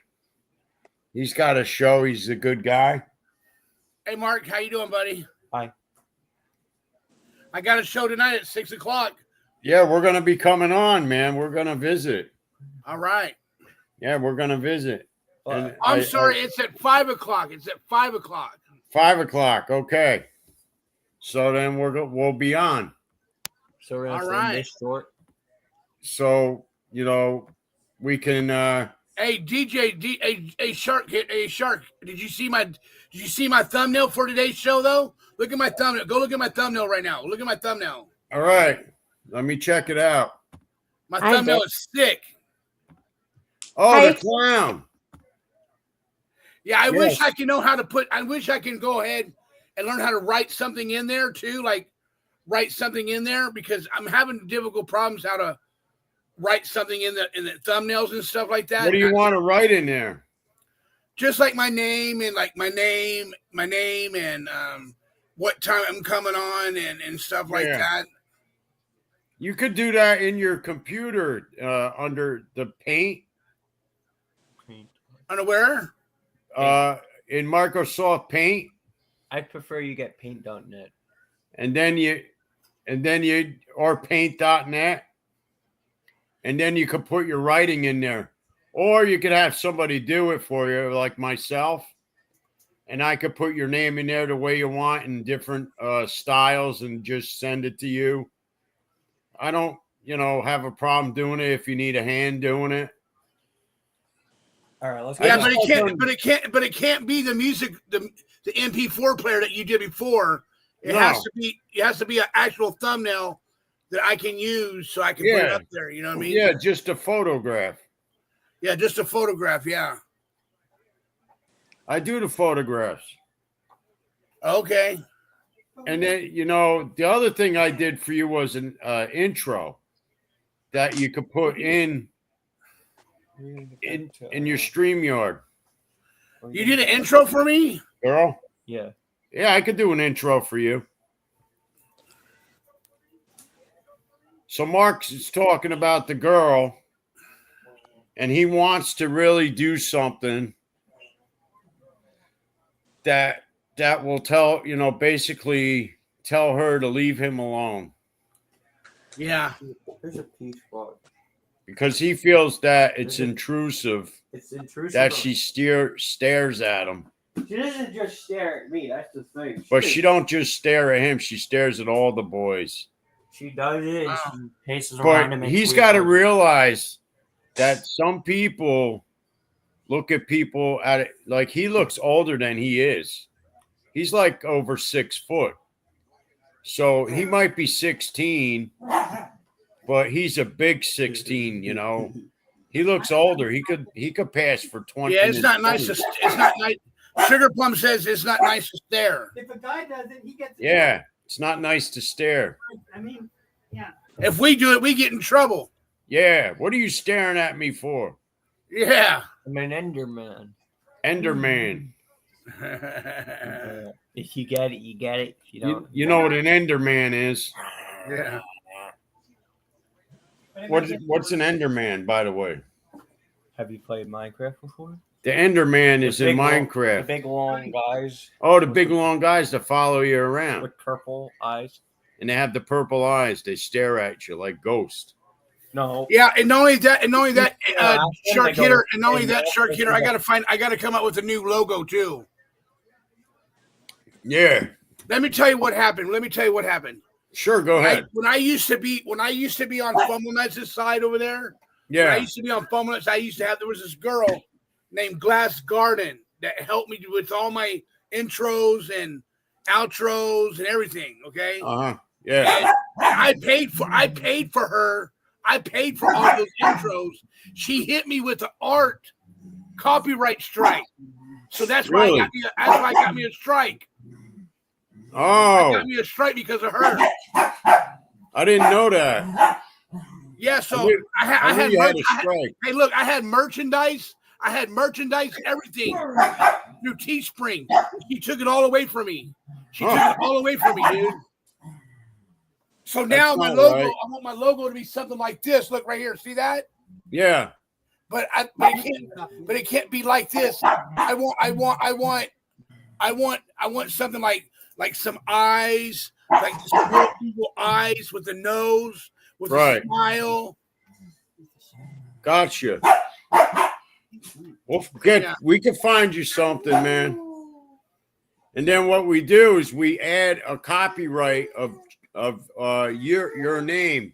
He's got a show. He's a good guy. Hey, Mark, how you doing, buddy? Hi. I got a show tonight at 6:00. Yeah, we're going to be coming on, man. We're going to visit. All right. Yeah, we're going to visit. And I'm sorry, it's at 5:00. It's at 5:00. 5 o'clock. Okay. So then we'll be on. So we're gonna All send right. this short. So, we can Hey, DJ, hey, Shark, Did you see my thumbnail for today's show though? Look at my thumbnail. Go look at my thumbnail right now. Look at my thumbnail. all right. Let me check it out. My I thumbnail bet. is sick. Oh, Hi. the clown. Yeah, I Yes. wish I could know how to put. I wish I can go ahead and learn how to write something in there too, like write something in there because I'm having difficult problems how to write something in the thumbnails and stuff like that. What do you want to write in there? Just like my name and like my name and what time I'm coming on and stuff like Yeah. that. You could do that in your computer under the paint Unaware? in Microsoft Paint, I prefer you get paint.net. and then you or paint.net, and then you could put your writing in there, or you could have somebody do it for you, like myself, and I could put your name in there the way you want in different styles and just send it to you. I don't, have a problem doing it if you need a hand doing it. All right, let's Yeah, go. but it just can't. don't- But it can't be the music, the MP4 player that you did before. It No. has to be. It has to be an actual thumbnail that I can use, so I can put it Yeah. up there. You know what I mean? Yeah, just a photograph. Yeah, just a photograph. Yeah. I do the photographs. Okay. And then, the other thing I did for you was an intro that you could put in your StreamYard. You did an intro for me. Girl? Yeah. Yeah, I could do an intro for you. So Mark's is talking about the girl, and he wants to really do something that will tell, basically tell her to leave him alone. Yeah. There's a peach bug. Because he feels that it's intrusive It's intrusive. that she stares at him. She doesn't just stare at me. That's the thing. But she don't just stare at him. She stares at all the boys. She does it. Wow. And she paces around But him. he's got to realize that some people look at people at it like he looks older than he is. He's like over 6 foot. So he might be 16, but he's a big 16, He looks older. He could pass for 20. Yeah, it's not nice. It's not nice. Sugar Plum says it's not nice to stare. If a guy does it, he gets. Yeah, it's not nice to stare. I mean, yeah. If we do it, we get in trouble. Yeah, what are you staring at me for? Yeah. I'm an Enderman. Enderman. If you get it, you get it. If you don't, You know what an Enderman is? Yeah. What's an Enderman, by the way? have you played Minecraft before? The Enderman is in The Minecraft. big long guys Oh, the big long guys that follow you around. with purple eyes. And they have the purple eyes. They stare at you like ghosts. No. Yeah, and not only that, Yeah, Shark they go- Hitter, and not only they that, go- Shark Hitter, I gotta come up with a new logo too. Yeah. Let me tell you what happened. Sure, go ahead. When I used to be on Fumble Nuts' side over there, when I Yeah. used to be on Fumble Nuts, there was this girl named Glass Garden that helped me with all my intros and outros and everything. Okay. Uh-huh. Yeah. I paid for her. I paid for all those intros. She hit me with the art copyright strike. So that's why Really? that's why I got me a strike. Oh, Got me a strike because of her. I didn't know that. Yeah, so I I had knew you had merch- a strike. hey, look, I had merchandise, everything through Teespring. She took it all away from me. Dude. So now That's my not logo, right. I want my logo to be something like this. Look right here. See that? Yeah. But it can't be like this. I want something like some eyes, like small people eyes with the nose, with Right. a smile. Gotcha. Yeah. We can find you something, man. And then what we do is we add a copyright of your name,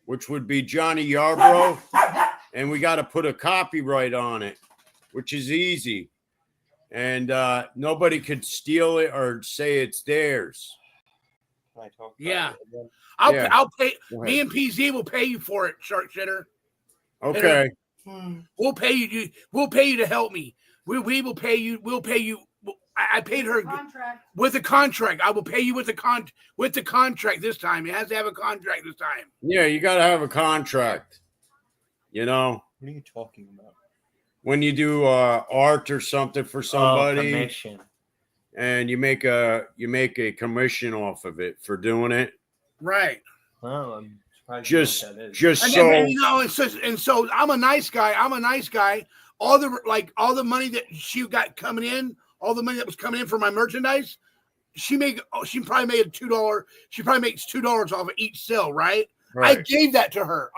which would be Johnny Yarbrough, and we got to put a copyright on it, which is easy, and nobody could steal it or say it's theirs. Can I talk about Yeah. it again? I'll pay. Go Me ahead. and PZ will pay you for it, Shark Shitter. Okay. We'll pay you. We'll pay you to help me. We will pay you. We'll pay you. I paid her Contract. with a contract. I will pay you with the contract this time. It has to have a contract this time. Yeah, you got to have a contract. You know, What are you talking about? when you do art or something for somebody, Commission. and you make a commission off of it for doing it. Right. Oh, I'm surprised Just you know what that is. just And so then, and so I'm a nice guy. All the money that she got coming in, all the money that was coming in for my merchandise, she probably made $2. She probably makes $2 off of each sale, right? I right, gave that to her.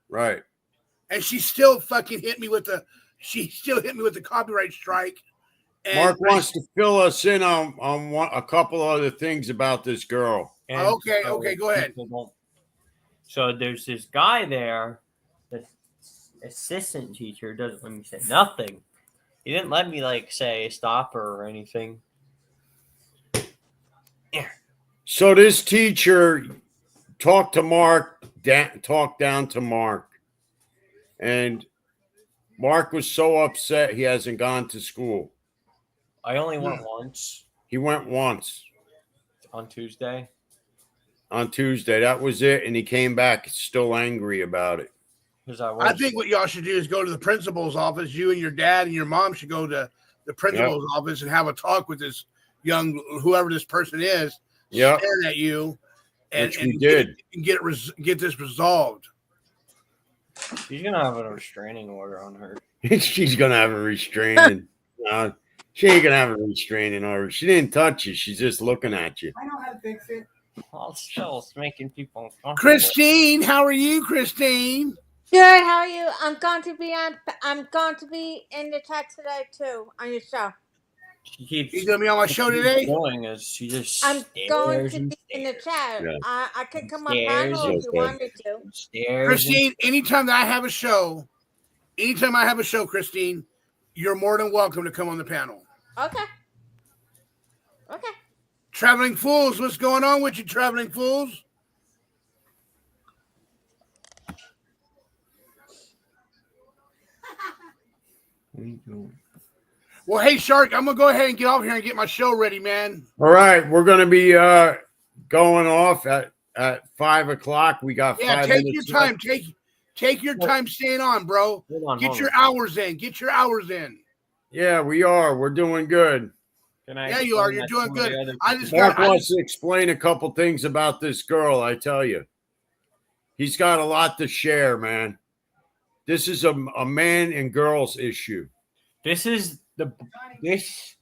right. And she still fucking hit me with the copyright strike. And Mark wants to fill us in on a couple other things about this girl. And Okay, so go ahead. people don't- So there's this guy there, the assistant teacher, doesn't let me say nothing. He didn't let me say stop her or anything. So this teacher talked to Mark, talked down to Mark, and Mark was so upset he hasn't gone to school. I only went once He went once on Tuesday. on Tuesday. That was it, and he came back still angry about it. Because I I think what y'all should do is go to the principal's office. You and your dad and your mom should go to the principal's office and have a talk with this whoever this person is, Yeah, staring at you, and, Which we and did. get this resolved. she's gonna have a restraining order on her. she's gonna have a restraining. She ain't gonna have a restraining order. She didn't touch you. She's just looking at you. I know how to fix it. Well, still, it's making people uncomfortable. Christine, how are you, Christine? Good. How are you? I'm going to be in the chat today too on your show. She keeps You gonna be on my show today? doing is she just I'm going stares to and be in the chat. Yeah. I can come on Stares panel if you okay. want me to. stares. Christine, anytime that I have a show, Christine, you're more than welcome to come on the panel. Okay. Okay. Traveling Fools, what's going on with you, Traveling Fools? What are you doing? Well, hey, Shark, I'm gonna go ahead and get off here and get my show ready, man. All right, we're gonna be going off at 5 o'clock. We got Yeah, 5 take minutes your left. time. Take your time staying on, bro. Hold on, Get hold your on. hours in. Get your hours in. Yeah, we are. We're doing good. Can I Yeah, you are. explain You're that doing to good. the other I people? just Mark got- wants to explain a couple things about this girl. I tell you, he's got a lot to share, man. This is a man and girls issue. This is the this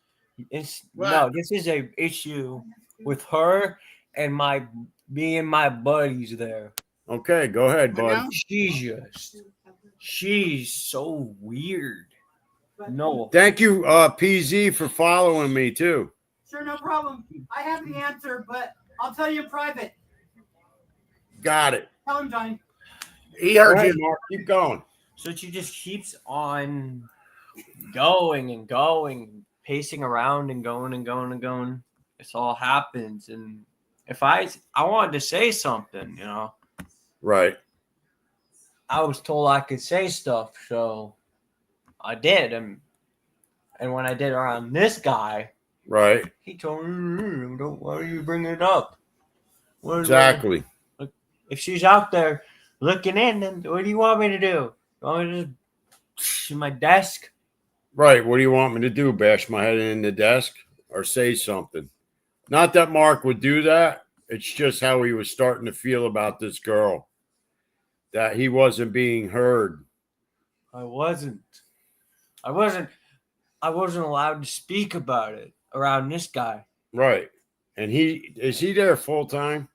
is What? no. This is a issue with her and me and my buddies there. Okay, go ahead, What bud. now? She's so weird. No, Thank you, PZ, for following me too. Sure, no problem. I have the answer, but I'll tell you in private. Got it. Tell him, Johnny. He All heard right, you. Mark, keep going. so she just keeps on going and going, pacing around and going and going and going. This all happens, and if I wanted to say something, Right. I was told I could say stuff, so I did, and when I did around this guy, Right. he told me, "Why are you bringing it up?" What is Exactly. if she's out there looking in, then what do you want me to do? You want me to just in my desk? Right. What do you want me to do? Bash my head in the desk or say something? Not that Mark would do that. It's just how he was starting to feel about this girl. That he wasn't being heard. I wasn't allowed to speak about it around this guy. Right. And is he there full time?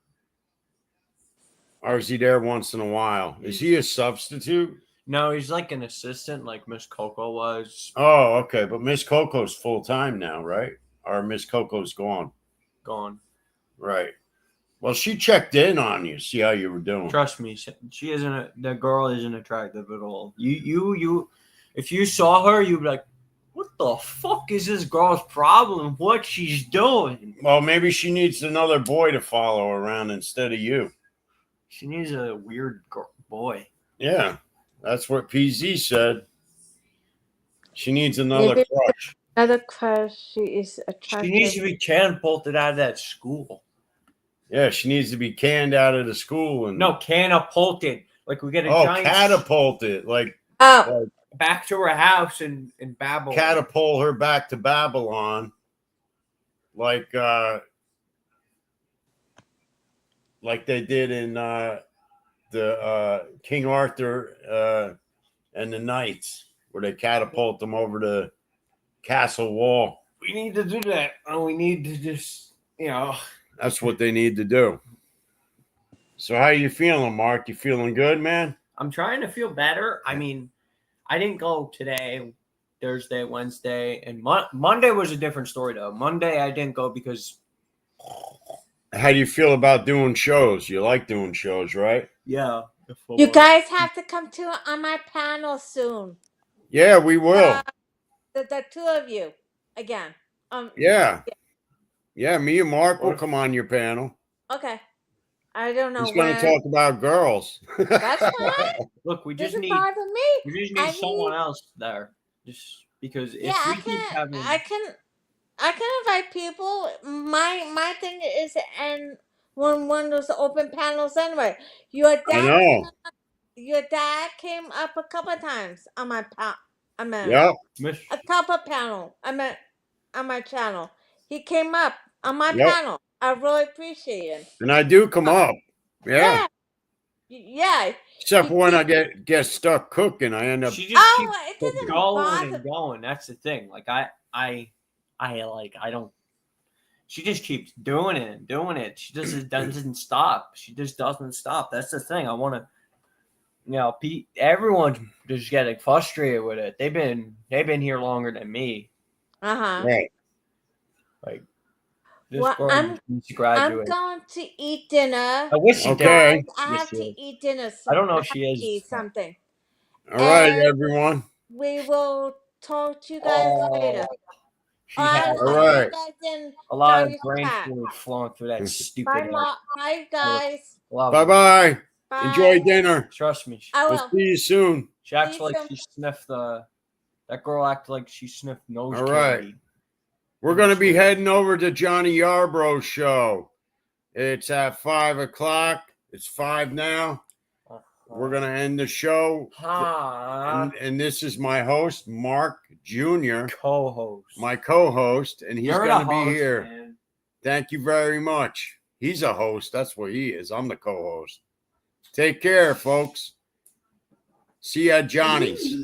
Or is he there once in a while? Is he a substitute? No, he's like an assistant, like Miss Coco was. Oh, okay. But Miss Coco's full time now, right? Or Miss Coco's gone. Gone. Right. Well, she checked in on you, see how you were doing. Trust me, she isn't. The girl isn't attractive at all. You. If you saw her, you'd be like, "What the fuck is this girl's problem? What she's doing?" Well, maybe she needs another boy to follow around instead of you. She needs a weird boy. Yeah, that's what PZ said. She needs another Maybe- crush. Another crush. She is attractive. She needs to be catapulted out of that school. Yeah, she needs to be canned out of the school and No, catapulted. Like we get a giant catapulted, like Oh, back to her house in Babylon. catapult her back to Babylon, like they did in the King Arthur and the Knights, where they catapult them over the castle wall. We need to do that. And we need to just, That's what they need to do. So how you feeling, Mark? You feeling good, man? I'm trying to feel better. I mean, I didn't go today, Thursday, Wednesday, and Monday was a different story, though. Monday, I didn't go because, How do you feel about doing shows? You like doing shows, right? yeah. you guys have to come to on my panel soon. Yeah, we will. The two of you again. Yeah. Yeah, me and Mark will come on your panel. Okay. I don't know He's going when. to talk about girls. That's fine. Look, we just Doesn't need bother me. we just I need someone need- else there. Just because if Yeah, we I keep can. having I can invite people. My thing is, and one of those open panels anyway. Your I dad. know. Your dad came up a couple of times on my I mean, Yep. a couple panel. I meant on my channel. He came up on my Yep. panel. I really appreciate him. And I do come up. Yeah. Yeah. Except when I get stuck cooking, I end up. she just Oh, it keeps doesn't going bother. and going. That's the thing. Like I don't. She just keeps doing it and doing it. She just doesn't stop. She just doesn't stop. That's the thing. I want to, everyone's just getting frustrated with it. They've been here longer than me. Uh-huh. Right. Like this Well, girl I'm- just needs to I'm graduate. going to eat dinner. I wish she did. Okay. I Yes, have she to is. eat dinner. I don't know if I she have is. to eat something. All right, And- everyone. We will talk to you guys later. She had All right. You guys in a lot of Sorry, brain Pat. fluid flowing through that stupid. Bye, Bye, guys. Bye bye. Bye. Enjoy dinner. Trust me. I We'll will. see you soon. She acts Please like don't- she sniffed that girl acted like she sniffed nose All right. candy. We're going to be heading over to Johnny Yarbrough's show. It's at 5:00. It's 5 now. We're going to end the show. And this is my host, Mark Jr., co-host. my co-host, and he's You're going the to be host, here. man. Thank you very much. He's a host. That's what he is. I'm the co-host. Take care, folks. See you at Johnny's.